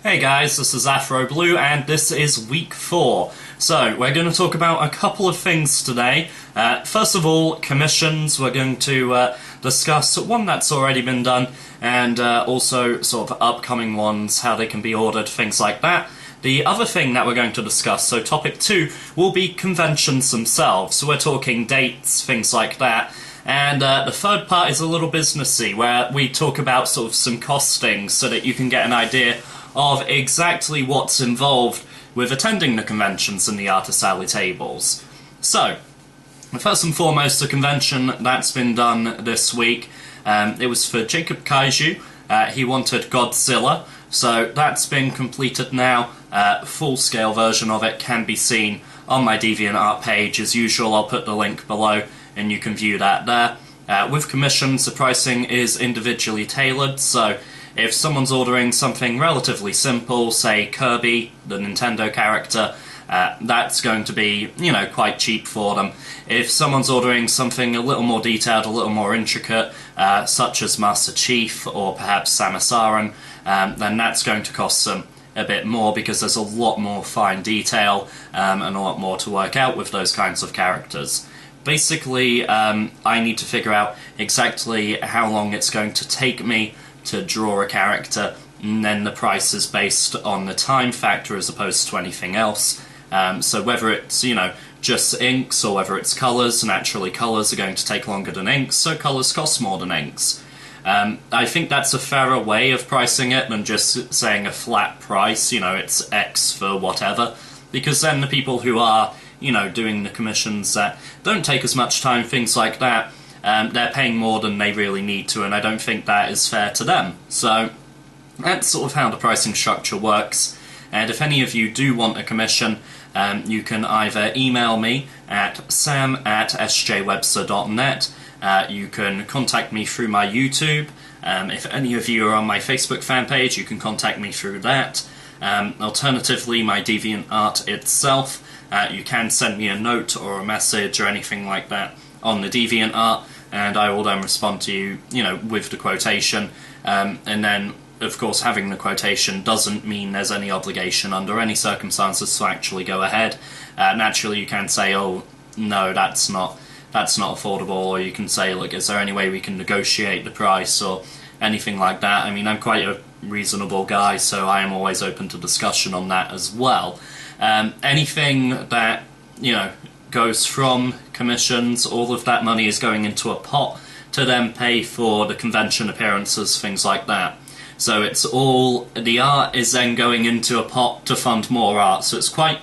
Hey guys, this is Afro Blue and this is week 4. So, we're going to talk about a couple of things today. First of all, commissions. We're going to discuss one that's already been done and also sort of upcoming ones, how they can be ordered, things like that. The other thing that we're going to discuss, so topic 2, will be conventions themselves. So we're talking dates, things like that. And the third part is a little businessy, where we talk about sort of some costings so that you can get an idea of exactly what's involved with attending the conventions and the Artist Alley tables. So, first and foremost, the convention that's been done this week, it was for Jacob Kaiju. He wanted Godzilla, so that's been completed now. Full-scale version of it can be seen on my DeviantArt page. As usual, I'll put the link below and you can view that there. With commissions, the pricing is individually tailored, so if someone's ordering something relatively simple, say Kirby, the Nintendo character, that's going to be, quite cheap for them. If someone's ordering something a little more detailed, a little more intricate, such as Master Chief or perhaps Samus Aran, then that's going to cost them a bit more because there's a lot more fine detail and a lot more to work out with those kinds of characters. Basically, I need to figure out exactly how long it's going to take me to draw a character, and then the price is based on the time factor as opposed to anything else. So whether it's, just inks or whether it's colours, naturally colours are going to take longer than inks, so colours cost more than inks. I think that's a fairer way of pricing it than just saying a flat price, it's X for whatever, because then the people who are, doing the commissions that don't take as much time, things like that, they're paying more than they really need to, and I don't think that is fair to them. So that's sort of how the pricing structure works. And if any of you do want a commission, you can either email me at sam@sjwebster.net, you can contact me through my YouTube, if any of you are on my Facebook fan page, you can contact me through that. Alternatively, my DeviantArt itself, you can send me a note or a message or anything like that on the DeviantArt, and I will then respond to you, with the quotation. And then, of course, having the quotation doesn't mean there's any obligation under any circumstances to actually go ahead. Naturally, you can say, oh, no, that's not affordable, or you can say, look, is there any way we can negotiate the price, or anything like that. I mean, I'm quite a reasonable guy, so I am always open to discussion on that as well. Anything that, goes from commissions, all of that money is going into a pot to then pay for the convention appearances, things like that. So it's all, the art is then going into a pot to fund more art, so it's quite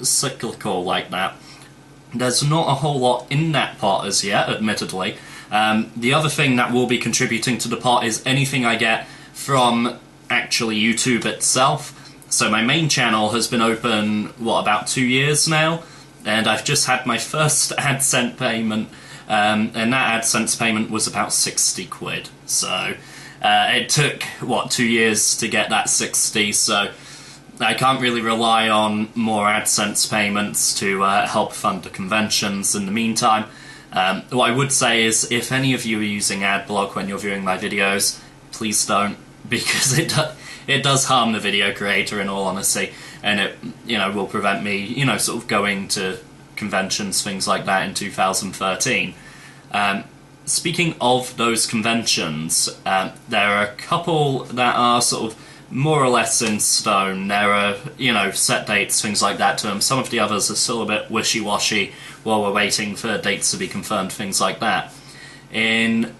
cyclical like that. There's not a whole lot in that pot as yet, admittedly. The other thing that will be contributing to the pot is anything I get from actually YouTube itself. So my main channel has been open, about 2 years now? And I've just had my first AdSense payment, and that AdSense payment was about 60 quid. So it took, 2 years to get that 60, so I can't really rely on more AdSense payments to help fund the conventions in the meantime. What I would say is, if any of you are using AdBlock when you're viewing my videos, please don't, because it does harm the video creator, in all honesty, and it will prevent me sort of going to conventions, things like that, in 2013. Speaking of those conventions, there are a couple that are sort of more or less in stone. There are set dates, things like that to them. Some of the others are still a bit wishy-washy while we're waiting for dates to be confirmed, things like that. In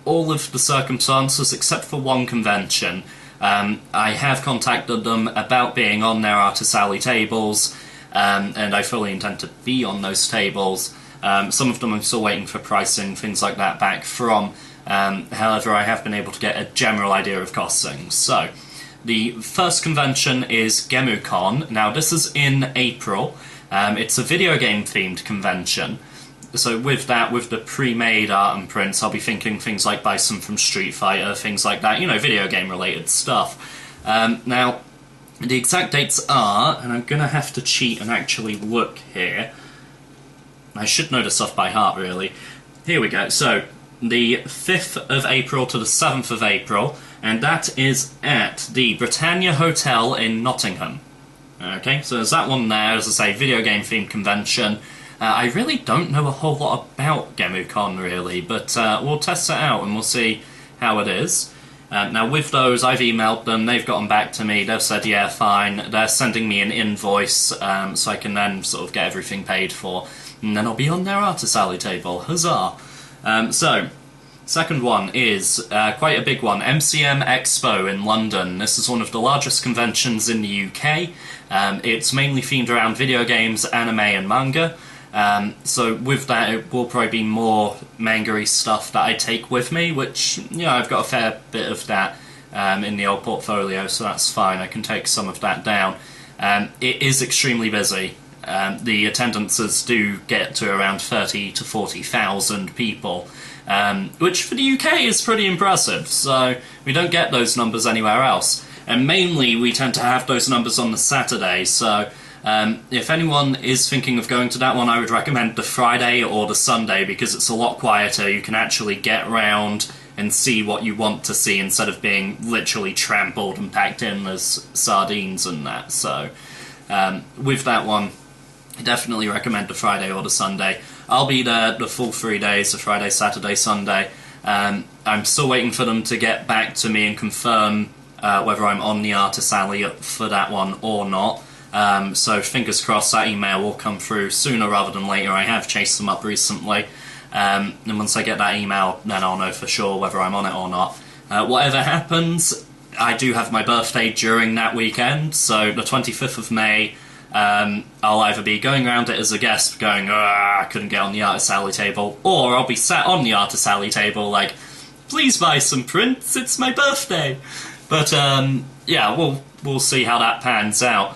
all of the circumstances except for one convention, I have contacted them about being on their Artist Alley tables, and I fully intend to be on those tables. Some of them I'm still waiting for pricing, things like that, back from. However, I have been able to get a general idea of costings. So, the first convention is GemuCon. Now, this is in April. It's a video game themed convention. So with that, with the pre-made art and prints, I'll be thinking things like Bison from Street Fighter, things like that, video game related stuff. Now, the exact dates are, and I'm going to have to cheat and actually look here. I should know this off by heart, really. Here we go. So, the 5th of April to the 7th of April, and that is at the Britannia Hotel in Nottingham. Okay, so there's that one there, as I say, video game themed convention. I really don't know a whole lot about GemuCon, really, but we'll test it out and we'll see how it is. Now, with those, I've emailed them, they've gotten back to me, they've said, yeah, fine, they're sending me an invoice, so I can then sort of get everything paid for, and then I'll be on their artist alley table, huzzah! So, second one is quite a big one, MCM Expo in London. This is one of the largest conventions in the UK. It's mainly themed around video games, anime and manga. So with that, it will probably be more manga-y stuff that I take with me, which, you know, I've got a fair bit of that in the old portfolio, so that's fine. I can take some of that down. It is extremely busy. The attendances do get to around 30 to 40,000 people, which for the UK is pretty impressive, so we don't get those numbers anywhere else. And mainly we tend to have those numbers on the Saturday, so if anyone is thinking of going to that one, I would recommend the Friday or the Sunday, because it's a lot quieter. You can actually get round and see what you want to see instead of being literally trampled and packed in as sardines and that. So with that one, I definitely recommend the Friday or the Sunday. I'll be there the full 3 days, the Friday, Saturday, Sunday. I'm still waiting for them to get back to me and confirm whether I'm on the Artist Alley for that one or not. So fingers crossed that email will come through sooner rather than later. I have chased them up recently, and once I get that email, then I'll know for sure whether I'm on it or not. Whatever happens, I do have my birthday during that weekend, so the 25th of May, I'll either be going around it as a guest, going, I couldn't get on the Artist Alley table, or I'll be sat on the Artist Alley table like, please buy some prints, it's my birthday. But yeah, we'll see how that pans out.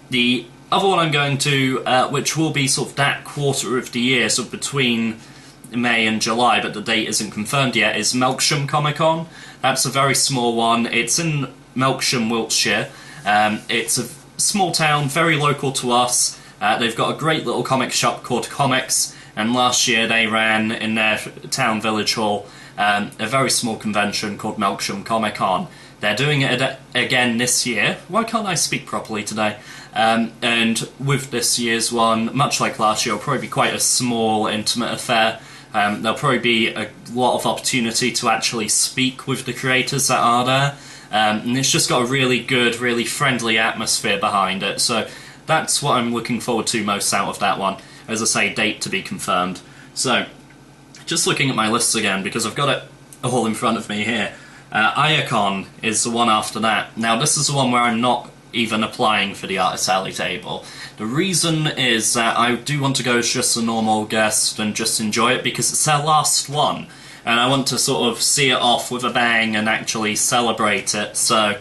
The other one I'm going to, which will be sort of that quarter of the year, sort of between May and July, but the date isn't confirmed yet, is Melksham Comic Con. That's a very small one. It's in Melksham, Wiltshire. It's a small town, very local to us. They've got a great little comic shop called Comics, and last year they ran in their town village hall a very small convention called Melksham Comic Con. They're doing it again this year. Why can't I speak properly today? And with this year's one, much like last year, it'll probably be quite a small, intimate affair. There'll probably be a lot of opportunity to actually speak with the creators that are there. And it's just got a really good, really friendly atmosphere behind it. So that's what I'm looking forward to most out of that one. As I say, date to be confirmed. So, just looking at my lists again, because I've got it all in front of me here. Iacon is the one after that. Now, this is the one where I'm not even applying for the Artist Alley table. The reason is that I do want to go as just a normal guest and just enjoy it, because it's their last one. And I want to sort of see it off with a bang and actually celebrate it. So,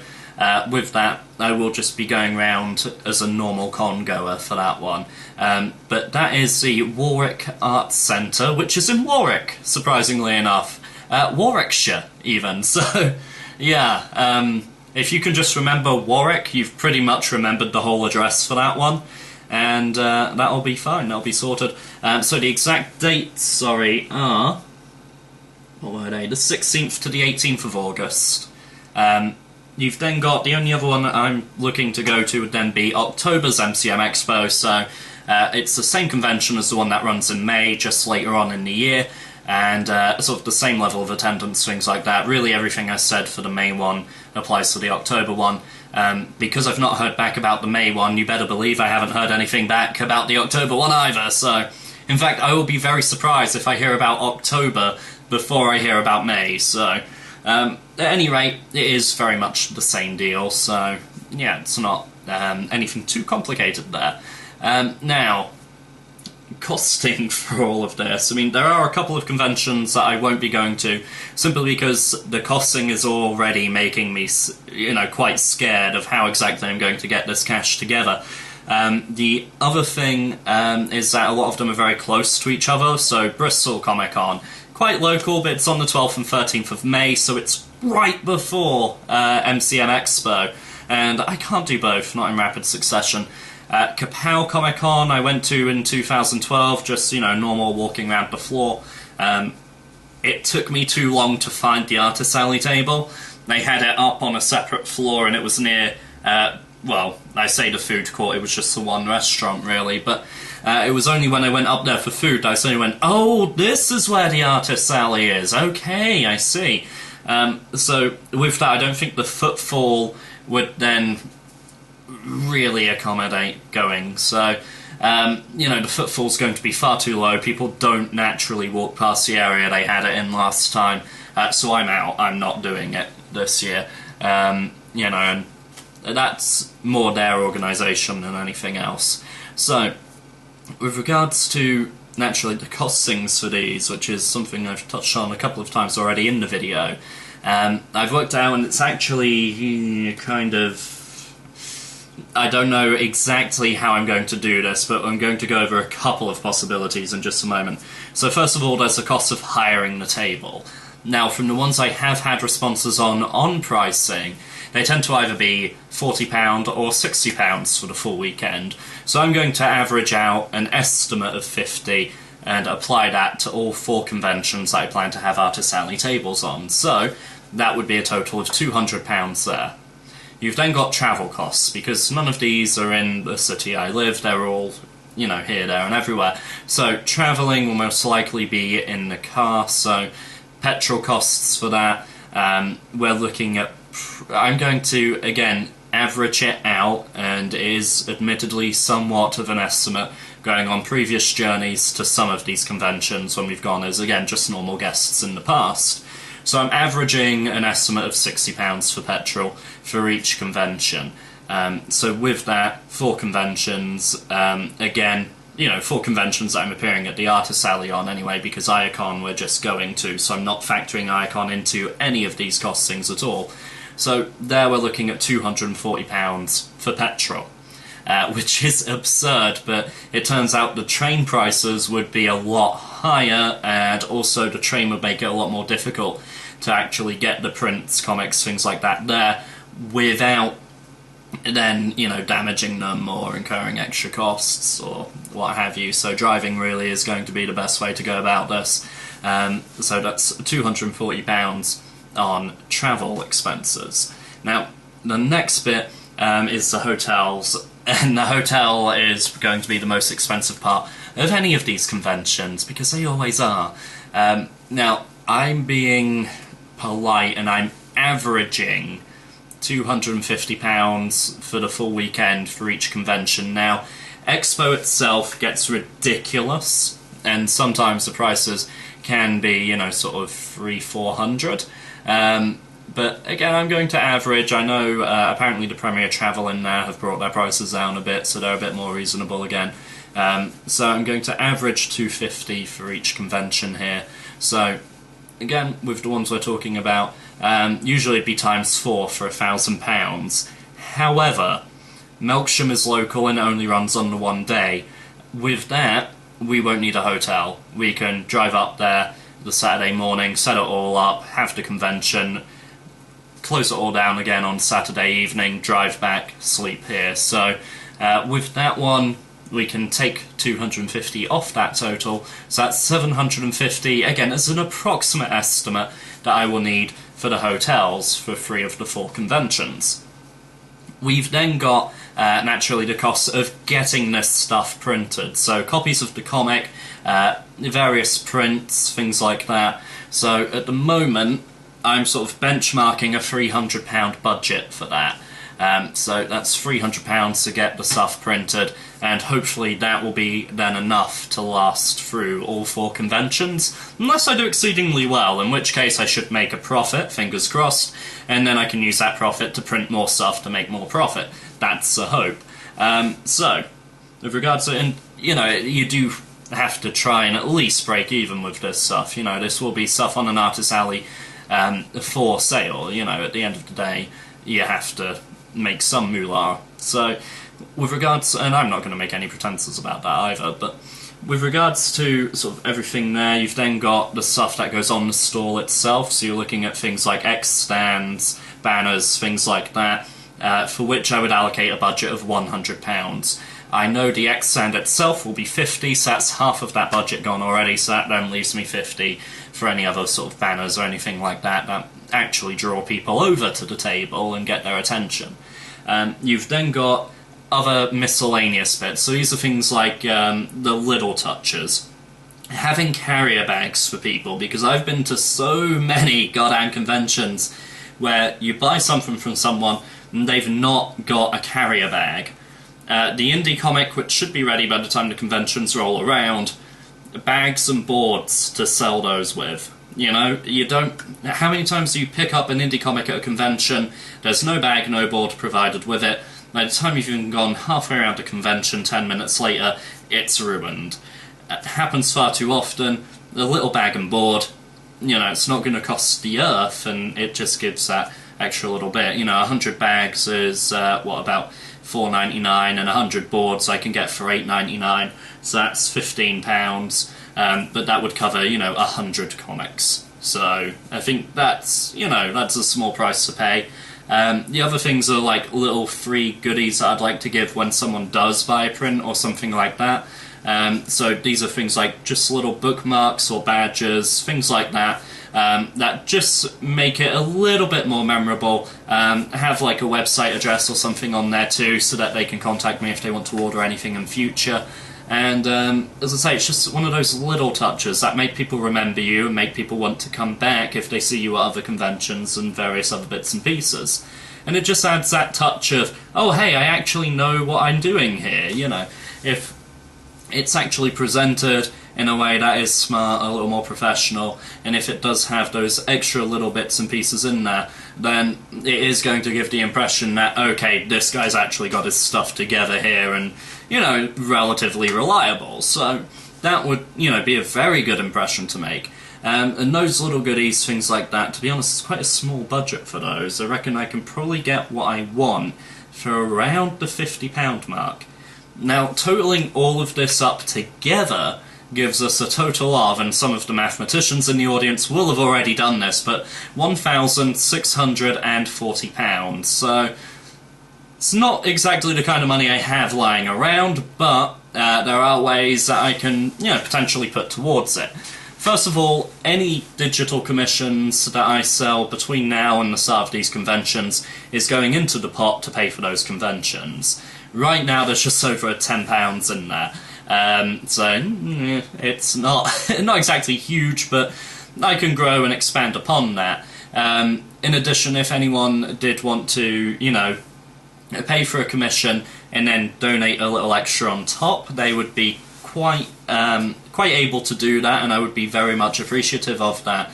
with that, I will just be going round as a normal con goer for that one. But that is the Warwick Arts Centre, which is in Warwick, surprisingly enough. Warwickshire, even. So, yeah, if you can just remember Warwick, you've pretty much remembered the whole address for that one, and that'll be fine, that'll be sorted. So the exact dates, sorry, are, what were they, the 16th to the 18th of August. You've then got, the only other one that I'm looking to go to would then be October's MCM Expo, so it's the same convention as the one that runs in May, just later on in the year. And sort of the same level of attendance, things like that. Really everything I said for the May one applies to the October one. Because I've not heard back about the May one, you better believe I haven't heard anything back about the October one either. So, in fact, I will be very surprised if I hear about October before I hear about May. So, at any rate, it is very much the same deal. So, yeah, it's not anything too complicated there. Now, costing for all of this. I mean, there are a couple of conventions that I won't be going to, simply because the costing is already making me, you know, quite scared of how exactly I'm going to get this cash together. The other thing is that a lot of them are very close to each other, so Bristol Comic Con, quite local, but it's on the 12th and 13th of May, so it's right before MCM Expo, and I can't do both, not in rapid succession. Kapow Comic Con I went to in 2012, just, you know, normal walking around the floor. It took me too long to find the Artist Alley table, they had it up on a separate floor, and it was near, well, I say the food court, it was just the one restaurant, really, but it was only when I went up there for food I suddenly went, oh, this is where the artist alley is, okay, I see. So with that, I don't think the footfall would then really accommodate going, so you know, the footfall's going to be far too low. People don't naturally walk past the area they had it in last time, so I'm out. I'm not doing it this year. You know, and that's more their organisation than anything else. So, with regards to, naturally, the costings for these, which is something I've touched on a couple of times already in the video, I've worked out, and it's actually kind of... I don't know exactly how I'm going to do this, but I'm going to go over a couple of possibilities in just a moment. So first of all, there's the cost of hiring the table. Now, from the ones I have had responses on pricing, they tend to either be £40 or £60 for the full weekend. So I'm going to average out an estimate of 50 and apply that to all 4 conventions I plan to have Artist Alley tables on. So that would be a total of £200 there. You've then got travel costs, because none of these are in the city I live, they're all, you know, here, there and everywhere. So travelling will most likely be in the car, so petrol costs for that, we're looking at... I'm going to, again, average it out, and it is admittedly somewhat of an estimate going on previous journeys to some of these conventions when we've gone as, again, just normal guests in the past. So I'm averaging an estimate of £60 for petrol for each convention. So with that, 4 conventions, again, you know, 4 conventions that I'm appearing at the Artist Alley on anyway, because Iacon we're just going to, so I'm not factoring Iacon into any of these costings at all. So there we're looking at £240 for petrol. Which is absurd, but it turns out the train prices would be a lot higher, and also the train would make it a lot more difficult to actually get the prints, comics, things like that there, without then, you know, damaging them or incurring extra costs or what have you. So driving really is going to be the best way to go about this. So that's £240 on travel expenses. Now, the next bit is the hotels. And the hotel is going to be the most expensive part of any of these conventions, because they always are. Now, I'm being polite, and I'm averaging £250 for the full weekend for each convention. Now, Expo itself gets ridiculous, and sometimes the prices can be, you know, sort of £300-400. But again, I'm going to average. I know apparently the Premier Travel in there have brought their prices down a bit, so they're a bit more reasonable again. So I'm going to average £250 for each convention here. So again, with the ones we're talking about, usually it'd be times 4 for £1,000. However, Melksham is local and only runs on the one day. With that, we won't need a hotel. We can drive up there the Saturday morning, set it all up, have the convention, close it all down again on Saturday evening, drive back, sleep here. So with that one, we can take £250 off that total, so that's £750, again, as an approximate estimate that I will need for the hotels for 3 of the 4 conventions. We've then got, naturally, the cost of getting this stuff printed. So copies of the comic, various prints, things like that. So at the moment, I'm sort of benchmarking a £300 budget for that. So that's £300 to get the stuff printed, and hopefully that will be then enough to last through all 4 conventions, unless I do exceedingly well, in which case I should make a profit, fingers crossed, and then I can use that profit to print more stuff to make more profit. That's the hope. So, with regards to, and you know, you do have to try and at least break even with this stuff. You know, this will be stuff on an Artist Alley for sale. You know, at the end of the day, you have to make some moolah. So, with regards, and I'm not going to make any pretenses about that either, but with regards to sort of everything there, you've then got the stuff that goes on the stall itself, so you're looking at things like X stands, banners, things like that, for which I would allocate a budget of £100. I know the X stand itself will be 50, so that's half of that budget gone already, so that then leaves me 50 for any other sort of banners or anything like that. That actually draw people over to the table and get their attention. You've then got other miscellaneous bits. So these are things like the little touches. Having carrier bags for people, because I've been to so many goddamn conventions where you buy something from someone and they've not got a carrier bag. The indie comic, which should be ready by the time the conventions roll around, bags and boards to sell those with. You know, you don't... How many times do you pick up an indie comic at a convention, there's no bag, no board provided with it, by the time you've even gone halfway around the convention, 10 minutes later, it's ruined. It happens far too often. A little bag and board, you know, it's not going to cost the earth, and it just gives that extra little bit. You know, 100 bags is, about $4.99, and 100 boards I can get for $8.99, so that's £15, but that would cover, you know, 100 comics. So I think that's, you know, that's a small price to pay. The other things are like little free goodies that I'd like to give when someone does buy a print or something like that. So these are things like just little bookmarks or badges, things like that, that just make it a little bit more memorable. Have like a website address or something on there too, so that they can contact me if they want to order anything in future. And as I say, it's just one of those little touches that make people remember you and make people want to come back if they see you at other conventions and various other bits and pieces. And it just adds that touch of, oh hey, I actually know what I'm doing here, you know. If it's actually presented in a way that is smart, a little more professional, and if it does have those extra little bits and pieces in there, then it is going to give the impression that, okay, this guy's actually got his stuff together here and, you know, relatively reliable. So that would, you know, be a very good impression to make. And those little goodies, things like that, to be honest, it's quite a small budget for those. I reckon I can probably get what I want for around the £50 mark. Now, totaling all of this up together gives us a total of, and some of the mathematicians in the audience will have already done this, but £1,640. So it's not exactly the kind of money I have lying around, but there are ways that I can, you know, potentially put towards it. First of all, any digital commissions that I sell between now and the start of these conventions is going into the pot to pay for those conventions. Right now there's just over £10 in there. So it's not not exactly huge, but I can grow and expand upon that. In addition, if anyone did want to, you know, pay for a commission and then donate a little extra on top, they would be quite able to do that, and I would be very much appreciative of that.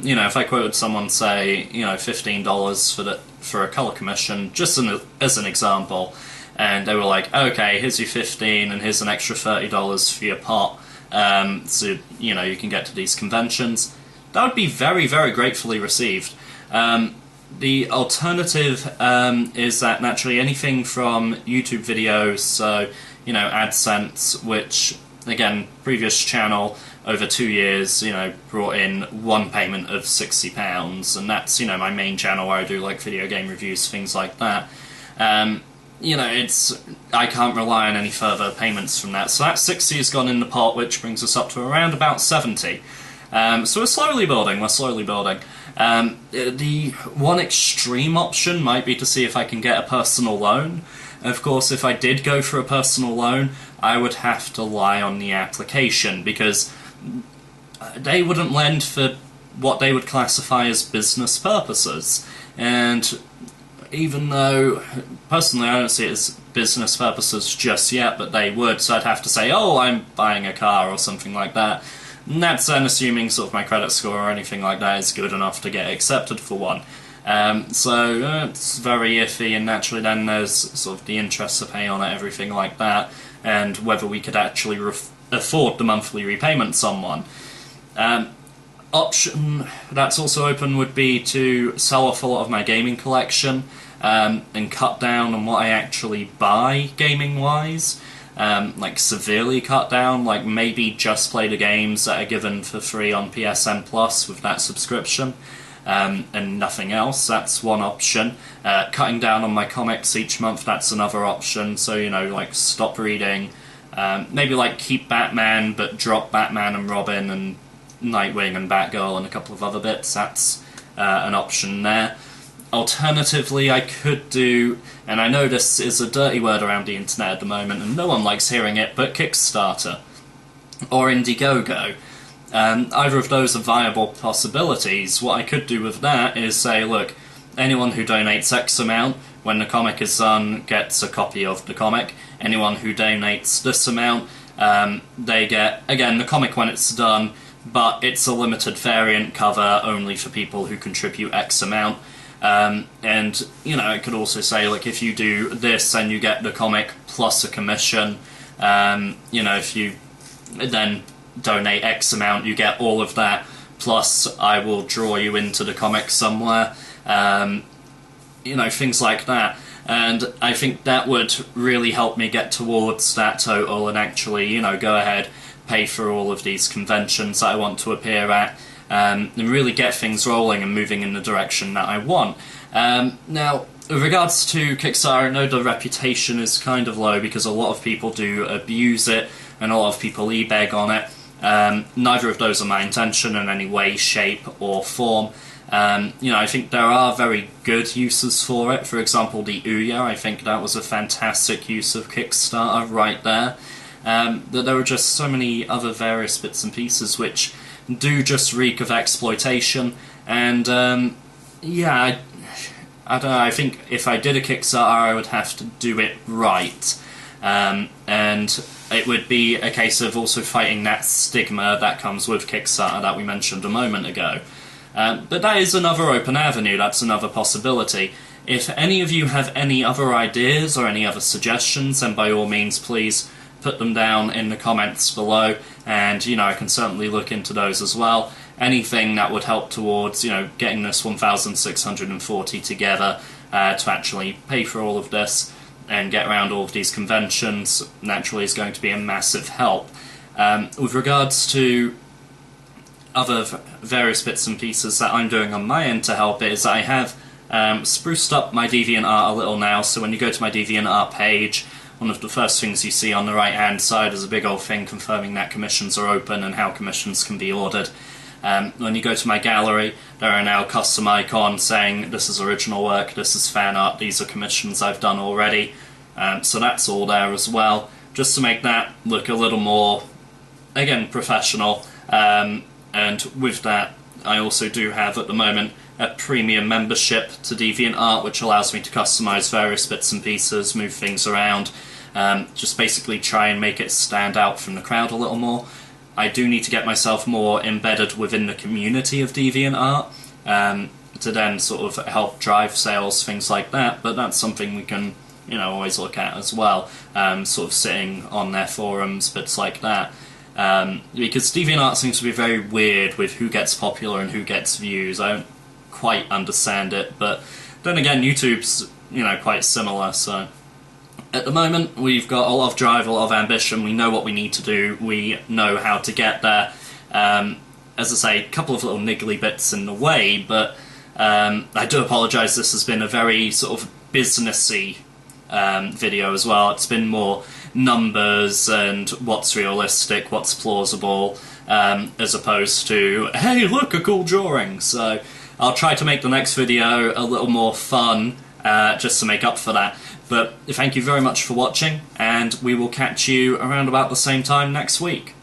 You know, if I quoted someone, say, you know, $15 for a colour commission, just as an example, and they were like, okay, here's your $15 and here's an extra $30 for your pot, so, you know, you can get to these conventions, that would be very, very gratefully received. The alternative is that naturally anything from YouTube videos, so, you know, AdSense, which, again, previous channel, over 2 years, you know, brought in one payment of £60, and that's, you know, my main channel where I do, like, video game reviews, things like that. You know, I can't rely on any further payments from that. So that 60 has gone in the pot, which brings us up to around about 70. So we're slowly building, The one extreme option might be to see if I can get a personal loan. Of course, if I did go for a personal loan, I would have to lie on the application, because they wouldn't lend for what they would classify as business purposes. And even though, personally, I don't see it as business purposes just yet, but they would, so I'd have to say, oh, I'm buying a car or something like that. And that's then assuming sort of my credit score or anything like that is good enough to get accepted for one. So it's very iffy, and naturally then there's sort of the interest to pay on it, everything like that, and whether we could actually afford the monthly repayments on one. Option that's also open would be to sell off a lot of my gaming collection and cut down on what I actually buy gaming-wise. Like severely cut down, like maybe just play the games that are given for free on PSN Plus with that subscription, and nothing else. That's one option. Cutting down on my comics each month, that's another option. So, you know, like stop reading, maybe like keep Batman but drop Batman and Robin and Nightwing and Batgirl and a couple of other bits. That's an option there. Alternatively, I could do, and I know this is a dirty word around the internet at the moment and no one likes hearing it, but Kickstarter or Indiegogo. Either of those are viable possibilities. What I could do with that is say, look, anyone who donates X amount, when the comic is done, gets a copy of the comic. Anyone who donates this amount, they get, again, the comic when it's done, but it's a limited variant cover only for people who contribute X amount. And, you know, it could also say, like, if you do this and you get the comic plus a commission, you know, if you then donate X amount, you get all of that, plus I will draw you into the comic somewhere, you know, things like that. And I think that would really help me get towards that total and actually, you know, go ahead, pay for all of these conventions that I want to appear at, and really get things rolling and moving in the direction that I want. Now, with regards to Kickstarter, I know the reputation is kind of low because a lot of people do abuse it and a lot of people e-beg on it. Neither of those are my intention in any way, shape or form. You know, I think there are very good uses for it. For example, the Ouya, I think that was a fantastic use of Kickstarter right there. That there were just so many other various bits and pieces which do just reek of exploitation, and yeah, I don't know, I think if I did a Kickstarter I would have to do it right, and it would be a case of also fighting that stigma that comes with Kickstarter that we mentioned a moment ago. But that is another open avenue, that's another possibility. If any of you have any other ideas or any other suggestions, then by all means please put them down in the comments below, and, you know, I can certainly look into those as well. Anything that would help towards, you know, getting this 1,640 together to actually pay for all of this and get around all of these conventions, naturally is going to be a massive help. With regards to other various bits and pieces that I'm doing on my end to help is I have spruced up my DeviantArt a little now, so when you go to my DeviantArt page, one of the first things you see on the right hand side is a big old thing confirming that commissions are open and how commissions can be ordered. When you go to my gallery, there are now custom icons saying this is original work, this is fan art, these are commissions I've done already. So that's all there as well, just to make that look a little more, again, professional. And with that, I also do have at the moment a premium membership to DeviantArt, which allows me to customize various bits and pieces, move things around, just basically try and make it stand out from the crowd a little more. I do need to get myself more embedded within the community of DeviantArt to then sort of help drive sales, things like that, but that's something we can, you know, always look at as well, sort of sitting on their forums, bits like that. Because DeviantArt seems to be very weird with who gets popular and who gets views. I don't quite understand it, but then again, YouTube's, you know, quite similar, so at the moment we've got a lot of drive, a lot of ambition, we know what we need to do, we know how to get there. As I say, a couple of little niggly bits in the way, but I do apologise, this has been a very sort of businessy video as well. It's been more numbers and what's realistic, what's plausible, as opposed to, hey look, a cool drawing. So I'll try to make the next video a little more fun, just to make up for that. But thank you very much for watching, and we will catch you around about the same time next week.